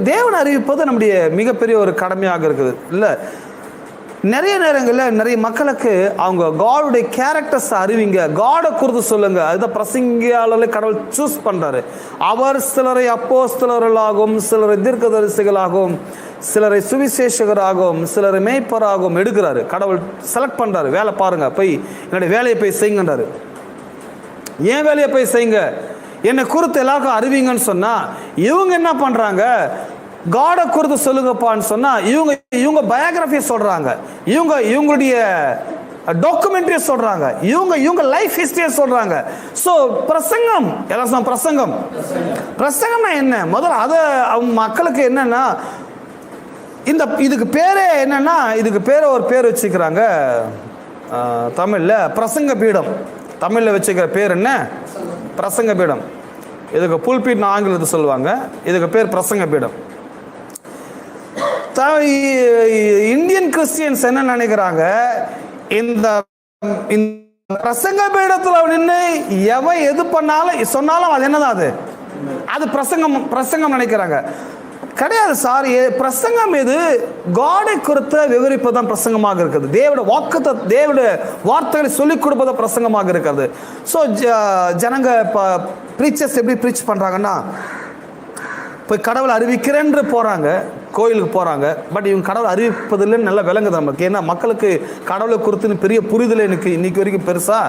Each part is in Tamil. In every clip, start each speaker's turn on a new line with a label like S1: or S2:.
S1: தேவனை அறிவிப்பது நம்முடைய மிகப்பெரிய ஒரு கடமையாக இருக்குது. இல்லை, நிறைய நேரங்களில் நிறைய மக்களுக்கு அவங்க காடுடைய கேரக்டர்ஸ் அறிவிங்க, காடை குறித்து சொல்லுங்க. அதுதான் பிரசங்கியாளர்களை கடவுள் சூஸ் பண்றாரு. அவர் சிலரை அப்போஸ்தலர்களாகவும், சிலரை தீர்க்கதரிசிகளாகவும், சிலரை சுவிசேஷகராகவும், சிலரை மேய்ப்பராகவும் எடுக்கிறாரு. கடவுள் செலக்ட் பண்றாரு. வேலை பாருங்க, போய் என்னுடைய வேலையை போய் செய்யுங்கன்றாரு. ஏன் வேலையை போய் செய்யுங்க, என்னை குறித்து எல்லாருக்கும் அறிவிங்கன்னு சொன்னா இவங்க என்ன பண்றாங்க, காடை குறித்து சொல்லுங்கப்பான்னு சொன்னா இவங்க பயோகிராஃபியை சொல்றாங்க, இவங்களுடைய டாக்குமெண்ட்ரியை சொல்றாங்க, இவங்க லைஃப் ஹிஸ்டரியை சொல்றாங்க. ஸோ பிரசங்கம், எல்லாம் பிரசங்கம்னா என்ன, முதல்ல அதை அவங்க மக்களுக்கு என்னன்னா, இதுக்கு பேரே என்னன்னா, இதுக்கு பேரை ஒரு பேர் வச்சுக்கிறாங்க தமிழ்ல, பிரசங்க பீடம். தமிழ்ல வச்சுக்கிற பேர் என்ன, பிரசங்க பீடம். இதுக்கு புல்பீட் ஆங்கிலத்தை சொல்லுவாங்க, இதுக்கு பேர் பிரசங்க பீடம். இந்தியன் கிறிஸ்டியன்ஸ் என்ன நினைக்கிறாங்க, இந்த பிரசங்க பீடத்துல நின்று எவன் எது பண்ணாலும் சொன்னாலும் அது என்னதான், அது பிரசங்கம் நினைக்கிறாங்க. கிடையாது சார், பிரசங்கம் எது, காடை குறித்த விவரிப்பு தான் பிரசங்கமாக இருக்குது. தேவனுடைய வார்த்தைகளை சொல்லிக் கொடுப்பது பிரசங்கமாக இருக்கிறது. ஸோ ஜனங்க ப்ரீச்சர்ஸ் எப்படி ப்ரீச் பண்றாங்கன்னா, போய் கடவுளை அறிவிக்கிறேன்னு போறாங்க, கோயிலுக்கு போறாங்க. பட் இவங்க கடவுளை அறிவிப்பதில்லைன்னு நல்லா விளங்குது நமக்கு. ஏன்னா மக்களுக்கு கடவுளை குறித்துன்னு பெரிய புரிதல் இன்னைக்கு வரைக்கும் பெருசா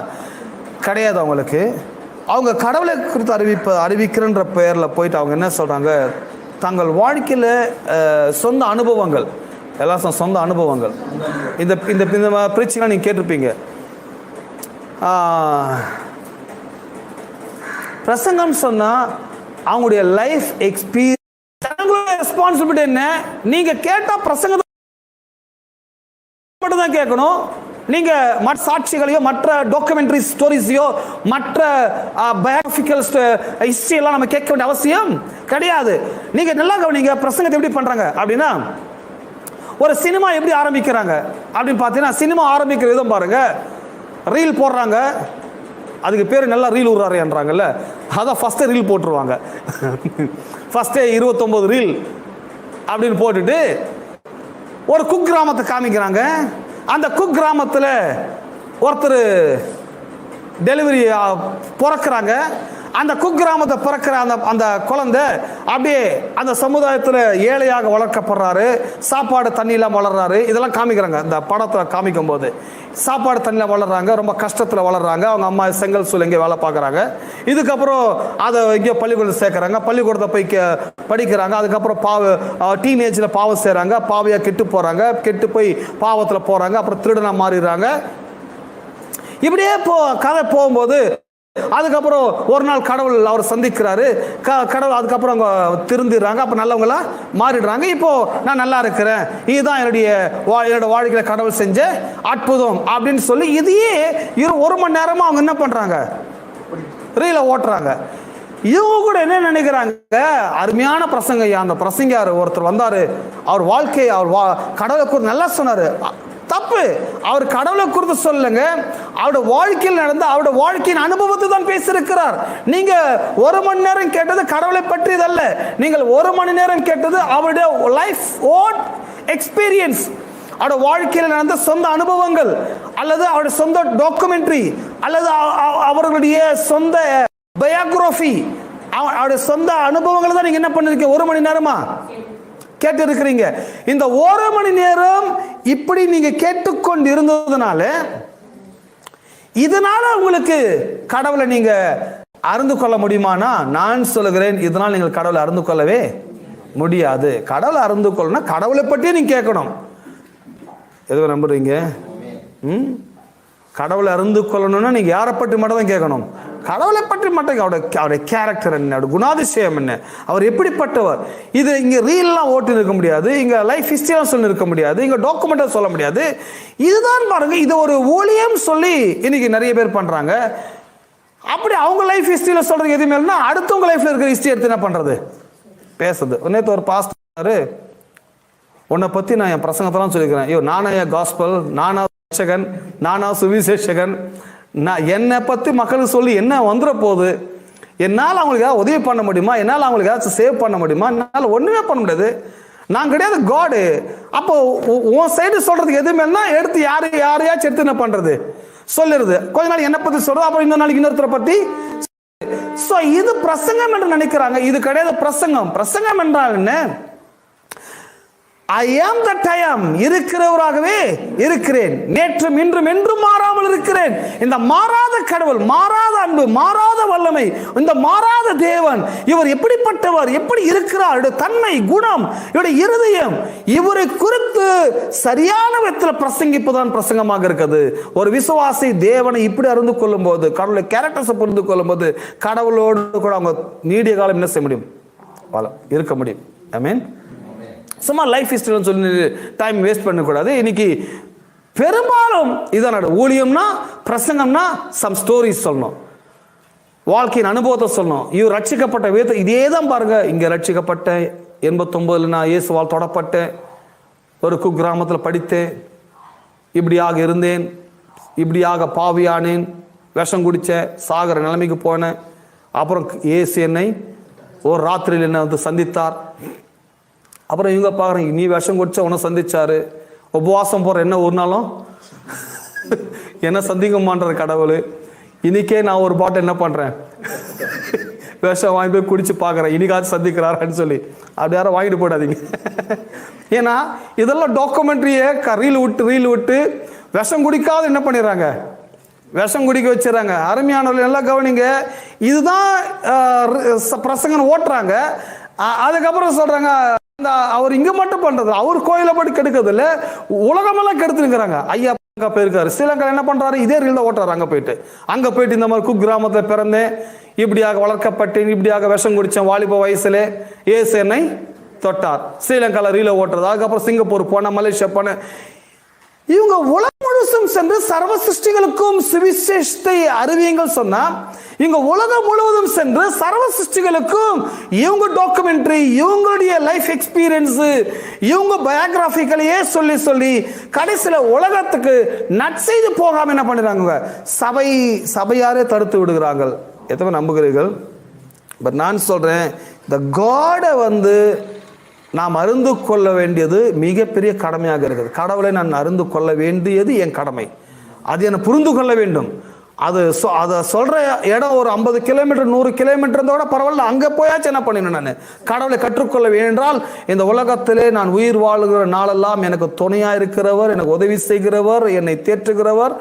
S1: கிடையாது அவங்களுக்கு. அவங்க கடவுளை குறித்து அறிவிக்கிறன்ற பெயரில் போயிட்டு அவங்க என்ன சொல்றாங்க, தங்கள் வாழ்க்கையில் சொந்த அனுபவங்கள், எல்லாம் சொந்த அனுபவங்கள். இந்த பிரச்சனை நீங்கள் கேட்டிருப்பீங்க. பிரசங்கம் சொன்னா அவங்களுடைய லைஃப் எக்ஸ்பீரியன்ஸ். ரெஸ்பான்சிபிலிட்டி என்ன, நீங்க கேட்டா பிரசங்கம் மட்டும் தான் கேட்கணும். நீங்க மற்ற சாட்சிகளையோ, மற்ற டாக்குமெண்ட்ரி ஸ்டோரிஸையோ, மற்ற பயோகிராபிக்கல் ஹிஸ்டரி எல்லாம் நம்ம கேட்க வேண்டிய அவசியம் கிடையாது. நீங்க நல்லா கவனிங்க, பிரசங்கத்தை எப்படி பண்றாங்க அப்படின்னா, ஒரு சினிமா எப்படி ஆரம்பிக்கிறாங்க அப்படின்னு பார்த்தீங்கன்னா, சினிமா ஆரம்பிக்கிற விதம் பாருங்க. ரீல் போடுறாங்க, அதுக்கு பேர் நல்லா ரீல் விடுறாருன்றாங்கல்ல, அதான் ஃபர்ஸ்ட் ரீல் போட்டுருவாங்க. ஃபர்ஸ்டே 29 ரீல் அப்படின்னு போட்டுட்டு ஒரு குக் கிராமத்தை காமிக்கிறாங்க. அந்த குக் கிராமத்தில் ஒருத்தர் டெலிவரி பிறக்கிறாங்க. அந்த குக் கிராமத்தை பிறக்கிற அந்த குழந்தை அப்படியே அந்த சமுதாயத்தில் ஏழையாக வளர்க்கப்படுறாரு, சாப்பாடு தண்ணி இல்லாமல் வளர்றாரு. இதெல்லாம் காமிக்கிறாங்க அந்த படத்தில். காமிக்கும் போது சாப்பாடு தண்ணியில் வளர்றாங்க, ரொம்ப கஷ்டத்தில் வளர்றாங்க. அவங்க அம்மா செங்கல் சூழ் எங்கே வேலை பார்க்குறாங்க. இதுக்கப்புறம் அதை எங்கேயோ பள்ளிக்கூடத்தில் சேர்க்குறாங்க, பள்ளிக்கூடத்தை போய் படிக்கிறாங்க. அதுக்கப்புறம் டீனேஜில் பாவம் செய்கிறாங்க, பாவையாக கெட்டு போகிறாங்க, கெட்டு போய் பாவத்தில் போகிறாங்க, அப்புறம் திருடனாக மாறிடுறாங்க. இப்படியே கதை போகும்போது அதுக்கப்புறம் ஒரு நாள் கடவுள் அவர் சந்திக்கிறாரு. கடவுள் அதுக்கப்புறம் அவங்க திருந்திடுறாங்க, அப்போ நல்லவங்களா மாறிடுறாங்க. இப்போ நான் நல்லா இருக்கிறேன், இதுதான் என்னோட வாழ்க்கையில கடவுள் செஞ்ச அற்புதம் அப்படின்னு சொல்லி இதையே 1 மணி நேரமா அவங்க என்ன பண்றாங்க, ரீல ஓட்டுறாங்க. இவங்க கூட என்ன நினைக்கிறாங்க, அருமையான பிரசங்க. அந்த பிரசங்கியார் ஒருத்தர் வந்தாரு, அவர் வாழ்க்கையை கடவுளை குறித்து நல்லா சொன்னாரு. தப்பு, அவர் கடவுளை குறித்து சொல்லுங்க, அவருடைய வாழ்க்கையில் நடந்த அவருடைய வாழ்க்கையின் அனுபவத்தை தான் பேசியிருக்கிறார். நீங்க 1 மணி நேரம் கேட்டது கடவுளை பற்றியதல்ல, நீங்கள் 1 மணி நேரம் கேட்டது அவருடைய லைஃப் ஓன் எக்ஸ்பீரியன்ஸ், அவருடைய வாழ்க்கையில் நடந்த சொந்த அனுபவங்கள், அல்லது அவருடைய சொந்த டாக்குமெண்ட்ரி, அல்லது அவர்களுடைய சொந்த பயோகிராஃபி, அவருடைய சொந்த அனுபவங்களை தான் நீங்க என்ன பண்ணிருக்கீங்க 1 மணி நேரமா கேட்டு இருக்கிறீங்க. இந்த 1 மணி நேரம் இப்படி நீங்க கேட்டுக்கொண்டு இருந்ததுனால, இதனால உங்களுக்கு கடவுளை நீங்க அறிந்து கொள்ள முடியுமானா, நான் சொல்லுகிறேன், இதனால் நீங்கள் கடவுளை அறிந்து கொள்ளவே முடியாது. கடவுளை அறிந்து கொள்ளணும், கடவுளை பற்றியே நீங்க கேட்கணும். எதுவும் நம்புறீங்க? கடவுளை அறிந்து கொள்ளணும்னா நீங்க யாரை பற்றி மட்டும் தான் கேட்கணும், கடவுளை பற்றி மட்டும். அவருடைய கேரக்டர் என்ன, அவருடைய குணாதிசயம் என்ன, அவர் எப்படிப்பட்டவர். இது இங்க ரீல்லாம் ஓட்டு இருக்க முடியாது, இங்க லைஃப் ஹிஸ்டரியா சொல்லி இருக்க முடியாது, இங்க டாக்குமெண்டா சொல்ல முடியாது. இதுதான் பாருங்க, இது ஒரு ஊழியம் சொல்லி இன்னைக்கு நிறைய பேர் பண்றாங்க. அப்படி அவங்க லைஃப் ஹிஸ்டரியில சொல்றது எதுவுமே இல்லைன்னா, அடுத்தவங்க லைஃப்ல இருக்கிற ஹிஸ்டரி எடுத்து என்ன பண்றது, பேசுது. நேற்று ஒரு பாஸ்டர், உன்னை பத்தி நான் என் பிரசங்கத்தான் சொல்லிக்கிறேன், ஐயோ நானா என் காஸ்பல், நானா ரட்சகன், நானா சுவிசேஷகன், நான் என்னை பத்தி மக்களுக்கு சொல்லி என்ன வந்துட போகுது, என்னால் அவங்களுக்கு ஏதாவது உதவி பண்ண முடியுமா? என்னால் அவங்களுக்கு ஏதாச்சும் சேவ் பண்ண முடியுமா? என்னால் ஒன்றுமே பண்ண முடியாது. நான் கிடையாது காடு. அப்போ உன் சைடு சொல்றதுக்கு எதுவுமே எடுத்து யாரையாச்சும் எடுத்து என்ன பண்றது சொல்லிடுது. கொஞ்ச நாள் என்ன பத்தி சொல்றது, அப்புறம் இன்னொரு நாளைக்கு இன்னொருத்தரை பத்தி. இது பிரசங்கம் என்று நினைக்கிறாங்க. இது கிடையாது பிரசங்கம். பிரசங்கம் என்றால் என்ன? I am that I am. இருக்கிறவராகவே இருக்கிறேன், நேற்றும் இன்றும் என்றும் மாறாமல் இருக்கிறேன். இந்த மாறாத கடவுள், மாறாத அன்பு, மாறாத வல்லமை, இந்த மாறாத தேவன், இவர் எப்படிப்பட்டவர், எப்படி இருக்கிறார், தன்மை, குணம், இவருடைய இருதயம், இவரை குறித்து சரியான விதத்தில் பிரசங்கிப்பதுதான் பிரசங்கமாக இருக்குது. ஒரு விசுவாசி தேவனை இப்படி அறிந்து கொள்ளும் போது, கடவுளை கேரக்டர்ஸை புரிந்து கொள்ளும் போது, கடவுளோடு கூட அவங்க நீடிய காலம் என்ன செய்ய முடியும்? இருக்க முடியும். ஆமென். சும்மா லைஃப் ஹிஸ்டரின்னு சொல்லி டைம் வேஸ்ட் பண்ணக்கூடாது. இன்னைக்கு பெரும்பாலும் இதான் ஊழியம்னா, பிரசங்கம்னா சம் ஸ்டோரிஸ் சொல்லணும், வாழ்க்கையின் அனுபவத்தை சொல்லணும். இவர் ரட்சிக்கப்பட்ட விதத்தை இதே தான் பாருங்க. இங்கே ரட்சிக்கப்பட்டேன், 89 நான் இயேசுவால் தொடப்பட்டேன், ஒரு குக்கிராமத்தில் படித்தேன், இப்படியாக இருந்தேன், இப்படியாக பாவியானேன், விஷம் குடித்தேன், சாகர நிலைமைக்கு போனேன், அப்புறம் இயேசு என்னை ஒரு ராத்திரியில் என்னை வந்து சந்தித்தார். அப்புறம் இவங்க பார்க்குறேன், நீ விஷம் குடிச்ச உன்னை சந்திச்சாரு, உபவாசம் போகிற என்ன ஒரு நாளும் என்ன சந்திக்குமான்றது கடவுள். இன்னைக்கே நான் ஒரு பாட்டு என்ன பண்ணுறேன், விஷம் வாங்கி போய் குடிச்சு பார்க்குறேன், இன்னைக்காச்சும் சந்திக்கிறாரான்னு சொல்லி. அப்படி யாரும் வாங்கிட்டு போயிடாதீங்க. ஏன்னா இதெல்லாம் டாக்குமெண்ட்ரியை ரீல் விட்டு விஷம் குடிக்காத என்ன பண்ணிடுறாங்க, விஷம் குடிக்க வச்சிடறாங்க. அருமையானவர்கள் நல்லா கவனிங்க. இதுதான் பிரசங்கன் ஓட்டுறாங்க. அதுக்கப்புறம் சொல்றாங்க, அவர் இங்க மட்டும் பண்றது, அவர் கோயிலை மட்டும் கெடுக்கிறது இல்ல, உலகமெல்லாம் கெடுத்துருக்கிறாங்க. ஐயா போயிருக்காரு ஸ்ரீலங்கா, என்ன பண்றாரு, இதே ரீல் தான் ஓட்டுறாரு. அங்க போயிட்டு இந்த மாதிரி குக் கிராமத்தில் பிறந்தேன், இப்படியாக வளர்க்கப்பட்டேன், இப்படியாக விஷம் குடிச்சேன், வாலிப வயசுல ஏசு என்னை தொட்டார், ஸ்ரீலங்கால ரீல ஓட்டுறது. அதுக்கப்புறம் சிங்கப்பூர் போன, மலேசியா போன. இவங்க உலகம் முழுசும் சென்று சர்வ சிருஷ்டிகளுக்கும் சுவிசேஷத்தை அறிவியுங்கள் சொன்னா, இவங்க உலகம் முழுவதும் சென்று சர்வ சிருஷ்டிகளுக்கும் இவங்க டாக்குமெண்ட்ரி, இவங்களுடைய லைஃப் எக்ஸ்பீரியன்ஸ், இவங்க பயோகிராபிக்களையே சொல்லி சொல்லி கடைசியில உலகத்துக்கு நற்செய்து போகாம என்ன பண்ணிடுறாங்க, சபையாரே தடுத்து விடுகிறாங்க. எத்தனை நம்புகிறீர்கள்? பட் நான் சொல்றேன், இந்த காடை வந்து நாம் அறிந்து கொள்ள வேண்டியது மிகப்பெரிய கடமையாக இருக்குது. கடவுளை நான் அறிந்து கொள்ள வேண்டியது என் கடமை. அது என்னை புரிந்து கொள்ள வேண்டும். அதை சொல்ற இடம் ஒரு 50 கிலோமீட்டர் 100 கிலோமீட்டர் பரவாயில்ல, அங்கே போயாச்சும் என்ன பண்ணிடணும், நான் கடவுளை கற்றுக்கொள்ள வேண்டால் இந்த உலகத்திலே நான் உயிர் வாழுகிற நாளெல்லாம் எனக்கு துணையா இருக்கிறவர், எனக்கு உதவி செய்கிறவர், என்னை தேற்றுகிறவர்,